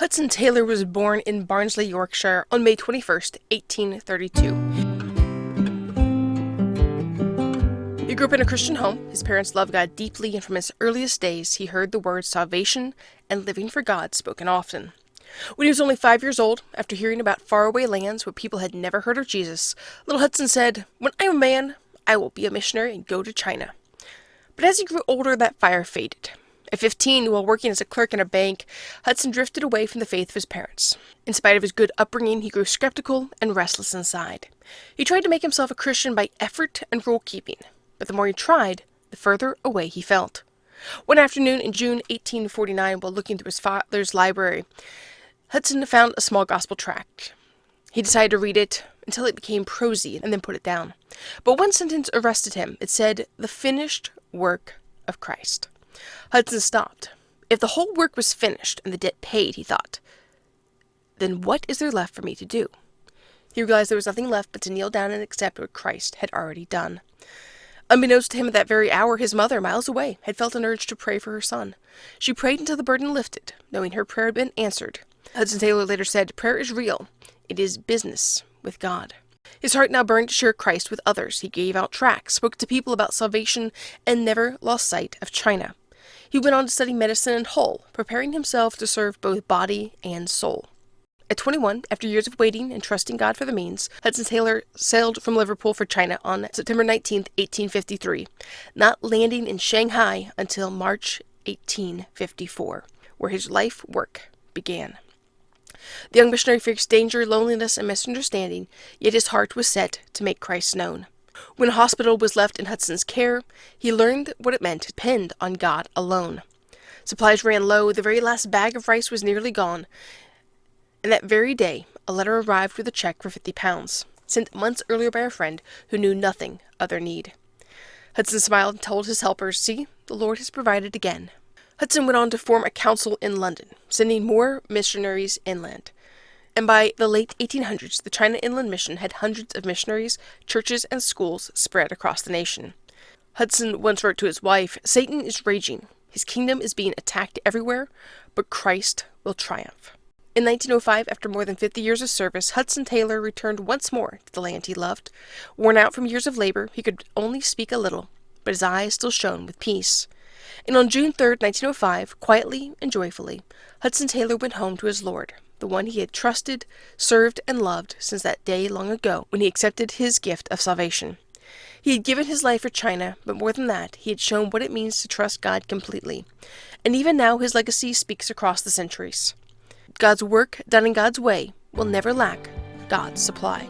Hudson Taylor was born in Barnsley, Yorkshire on May 21st, 1832. He grew up in a Christian home. His parents loved God deeply, and from his earliest days, he heard the words salvation and living for God spoken often. When he was only 5 years old, after hearing about faraway lands where people had never heard of Jesus, little Hudson said, "When I'm a man, I will be a missionary and go to China." But as he grew older, that fire faded. At 15, while working as a clerk in a bank, Hudson drifted away from the faith of his parents. In spite of his good upbringing, he grew skeptical and restless inside. He tried to make himself a Christian by effort and rule-keeping, but the more he tried, the further away he felt. One afternoon in June 1849, while looking through his father's library, Hudson found a small gospel tract. He decided to read it until it became prosy and then put it down. But one sentence arrested him. It said, "The finished work of Christ." Hudson stopped. If the whole work was finished and the debt paid, he thought, then what is there left for me to do? He realized there was nothing left but to kneel down and accept what Christ had already done. Unbeknownst to him at that very hour, his mother, miles away, had felt an urge to pray for her son. She prayed until the burden lifted, knowing her prayer had been answered. Hudson Taylor later said, "Prayer is real. It is business with God." His heart now burned to share Christ with others. He gave out tracts, spoke to people about salvation, and never lost sight of China. He went on to study medicine in Hull, preparing himself to serve both body and soul. At 21, after years of waiting and trusting God for the means, Hudson Taylor sailed from Liverpool for China on September 19, 1853, not landing in Shanghai until March 1854, where his life work began. The young missionary faced danger, loneliness, and misunderstanding, yet his heart was set to make Christ known. When a hospital was left in Hudson's care, he learned what it meant to depend on God alone. Supplies ran low, the very last bag of rice was nearly gone, and that very day a letter arrived with a check for £50, sent months earlier by a friend who knew nothing of their need. Hudson smiled and told his helpers, "See, the Lord has provided again." Hudson went on to form a council in London, sending more missionaries inland. And by the late 1800s, the China Inland Mission had hundreds of missionaries, churches, and schools spread across the nation. Hudson once wrote to his wife, "Satan is raging. His kingdom is being attacked everywhere, but Christ will triumph." In 1905, after more than 50 years of service, Hudson Taylor returned once more to the land he loved. Worn out from years of labor, he could only speak a little, but his eyes still shone with peace. And on June 3rd, 1905, quietly and joyfully, Hudson Taylor went home to his Lord, the one he had trusted, served, and loved since that day long ago when he accepted his gift of salvation. He had given his life for China, but more than that, he had shown what it means to trust God completely. And even now his legacy speaks across the centuries. God's work, done in God's way, will never lack God's supply.